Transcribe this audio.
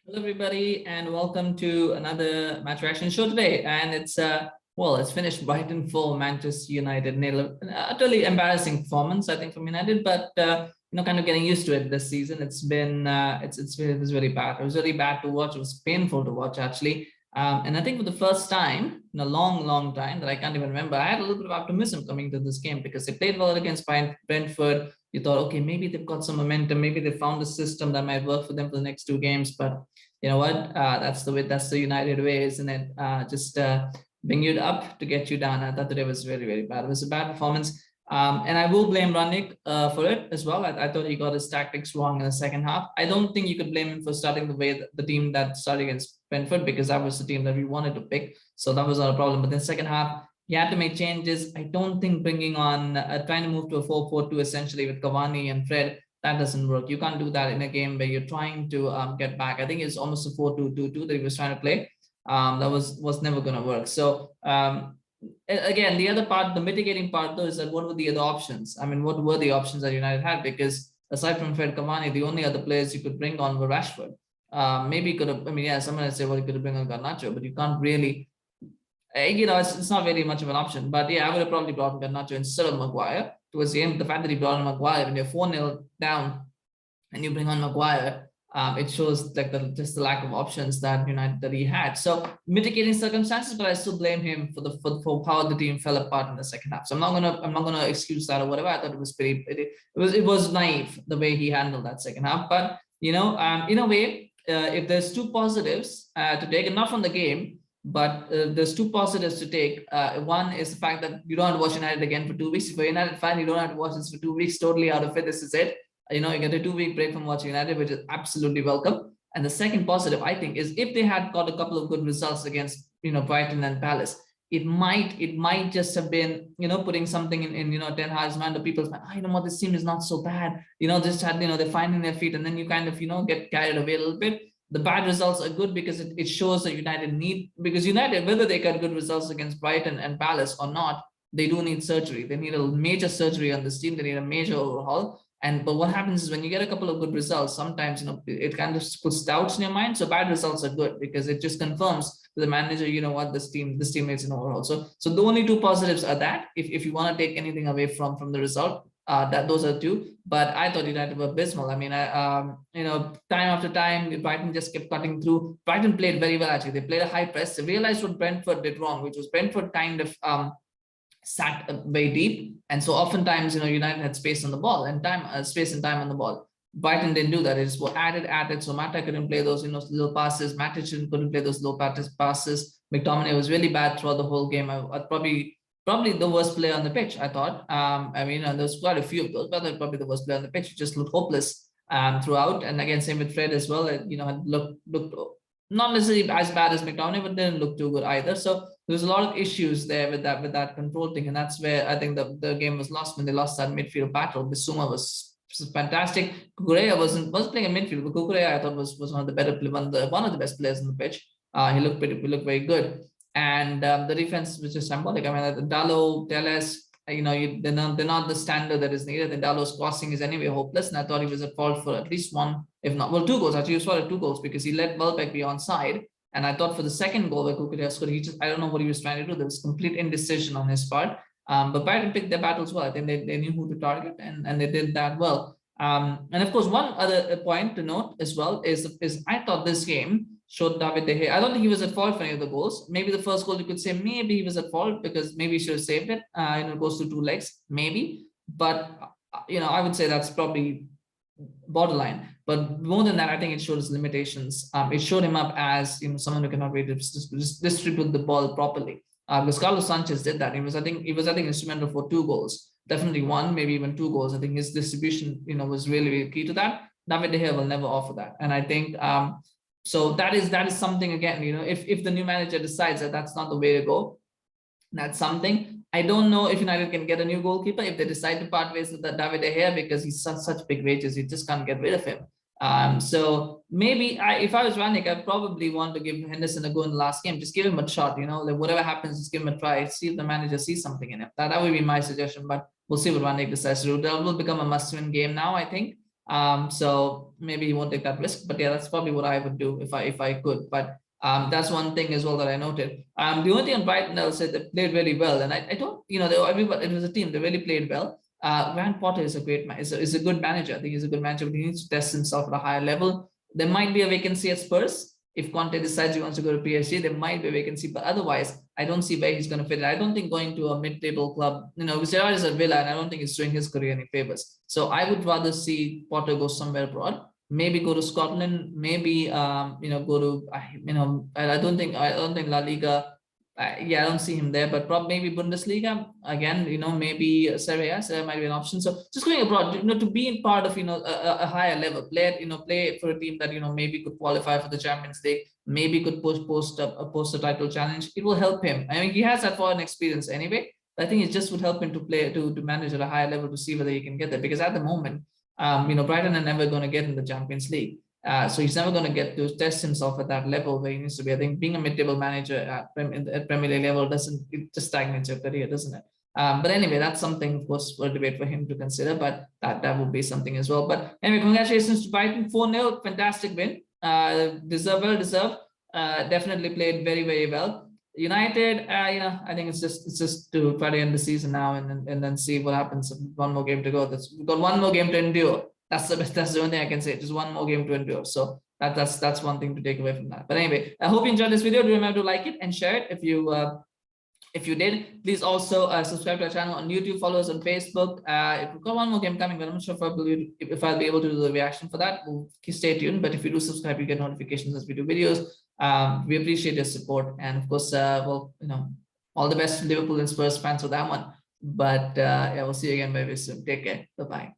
Hello, everybody, and welcome to another match reaction show today. And it's finished Brighton 4, Manchester United nil. An utterly embarrassing performance, I think, from United, but kind of getting used to it this season. It was really bad. It was really bad to watch. It was painful to watch, actually. And I think for the first time in a long, long time that I can't even remember, I had a little bit of optimism coming to this game because they played well against Brentford. You thought, okay, maybe they've got some momentum, maybe they found a system that might work for them for the next two games. But you know what? That's the United way, isn't it? Just bring you up to get you down. I thought today was really, really bad. It was a bad performance. And I will blame Rangnick for it as well. I thought he got his tactics wrong in the second half. I don't think you could blame him for starting the way the team that started against Brentford, because that was the team that we wanted to pick. So that was not a problem. But then second half, he had to make changes. I don't think bringing on, trying to move to a 4-4-2 essentially with Cavani and Fred, that doesn't work. You can't do that in a game where you're trying to get back. I think it's almost a 4-2-2-2 that he was trying to play. That was never going to work. So again, the other part, the mitigating part though, is that what were the other options? I mean, what were the options that United had? Because aside from Fred, Cavani, the only other players you could bring on were Rashford. Maybe you could have, I mean, yeah, someone would say, well, you could have bring on Garnacho, but you can't really, it's not really much of an option. But yeah, I would have probably brought Garnacho instead of Maguire. Towards the end, the fact that he brought on Maguire, when you're 4-0 down and you bring on Maguire, it shows like just the lack of options that he had. So mitigating circumstances, but I still blame him for how the team fell apart in the second half. So I'm not gonna excuse that or whatever. I thought it was it was naive the way he handled that second half. But in a way, if there's two positives to take, and not from the game, but there's two positives to take. One is the fact that you don't have to watch United again for 2 weeks. If you're a United fan, you don't have to watch this for 2 weeks. Totally out of it. This is it. You get a 2-week break from watching United, which is absolutely welcome. And the second positive, I think, is if they had got a couple of good results against Brighton and Palace, it might just have been putting something in Ten Hag's mind, or people's mind. What, this team is not so bad. Just had they're finding their feet, and then you kind of get carried away a little bit. The bad results are good because it shows that United need, because United, whether they got good results against Brighton and Palace or not, they do need surgery. They need a major surgery on this team. They need a major overhaul. But what happens is when you get a couple of good results, sometimes it kind of puts doubts in your mind. So bad results are good because it just confirms to the manager, what, this team needs an overhaul. So the only two positives are that if you want to take anything away from the result, that those are two. But I thought United were abysmal. I mean, time after time, Brighton just kept cutting through. Brighton played very well, actually. They played a high press. They realized what Brentford did wrong, which was Brentford kind of sat very deep, and so oftentimes United had space on the ball and space and time on the ball. Brighton didn't do that. It just added. So Matic couldn't play those little passes. Matic couldn't play those low passes. McTominay was really bad throughout the whole game. Probably the worst player on the pitch, I thought. And there's quite a few of those, but they're probably the worst player on the pitch. He just looked hopeless throughout. And again, same with Fred as well. Had looked not necessarily as bad as McTominay, but didn't look too good either. So there was a lot of issues there with that control thing, and that's where I think the game was lost, when they lost that midfield battle. Bissouma was fantastic. Cucurella wasn't playing in midfield, but Cucurella I thought was one of the better, one of the best players on the pitch. He looked very good, and the defense was just symbolic. I mean, Dalot, Teles, they're not the standard that is needed. And Dalot's crossing is anyway hopeless, and I thought he was at fault for at least one, if not, well, two goals. Actually, he was for 2 goals because he let Welbeck be onside. And I thought for the second goal where Cucurella scored, I don't know what he was trying to do. There was complete indecision on his part. But Brighton picked their battles well. I think they knew who to target, and they did that well. And of course, one other point to note as well is I thought this game showed David De Gea. I don't think he was at fault for any of the goals. Maybe the first goal you could say maybe he was at fault because maybe he should have saved it. It goes to 2 legs, maybe. But I would say that's probably borderline. But more than that, I think it showed his limitations. It showed him up as someone who cannot really distribute the ball properly. Because Carlos Sanchez did that. He was I think instrumental for 2 goals, definitely 1, maybe even 2 goals. I think his distribution was really, really key to that. David De Gea will never offer that, and I think so that is something. Again, if the new manager decides that that's not the way to go, that's something. I don't know if United can get a new goalkeeper if they decide to part ways with David De Gea, because he's such big wages, you just can't get rid of him. So maybe if I was Rangnick, I'd probably want to give Henderson a go in the last game. Just give him a shot, like whatever happens, just give him a try. See if the manager sees something in him. That would be my suggestion, but we'll see what Rangnick decides to do. That will become a must-win game now, I think. So maybe he won't take that risk. But yeah, that's probably what I would do if I could. But that's one thing as well that I noted. The only thing on Brighton, I'll say they played really well, and I don't, everybody, it was a team, they really played well. Grant Potter is a great man, is a good manager. I think he's a good manager, but he needs to test himself at a higher level. There might be a vacancy at Spurs. If Conte decides he wants to go to PSG, there might be a vacancy, but otherwise, I don't see where he's going to fit. I don't think going to a mid-table club, Gerrard is a Villa, and I don't think it's doing his career any favors. So I would rather see Potter go somewhere abroad. Maybe go to Scotland. Maybe go to I don't think La Liga. I don't see him there, but probably maybe Bundesliga again. Maybe Serie A might be an option. So just going abroad, to be in part of a higher level, play for a team that maybe could qualify for the Champions League, maybe could post a title challenge. It will help him. I mean, he has that foreign experience anyway. I think it just would help him to play to manage at a higher level to see whether he can get there. Because at the moment, Brighton are never going to get in the Champions League. So he's never going to get to test himself at that level where he needs to be. I think being a mid-table manager at Premier League level it just stagnates your career, doesn't it? But anyway, that's something, of course, for a debate for him to consider. But that would be something as well. But anyway, congratulations to Brighton, 4-0, fantastic win, well deserved. Definitely played very, very well. United, I think it's just to try to end the season now and then see what happens. One more game to go. We've got one more game to endure. That's the only thing I can say. Just one more game to endure. So that's one thing to take away from that. But anyway, I hope you enjoyed this video. Do remember to like it and share it if you did. Please also subscribe to our channel on YouTube. Follow us on Facebook. If we've got one more game coming, but I'm not sure if I'll be able to do the reaction for that. We'll stay tuned. But if you do subscribe, you get notifications as we do videos. We appreciate your support, and of course, all the best to Liverpool and Spurs fans for that one. But we'll see you again very soon. Take care. Bye bye.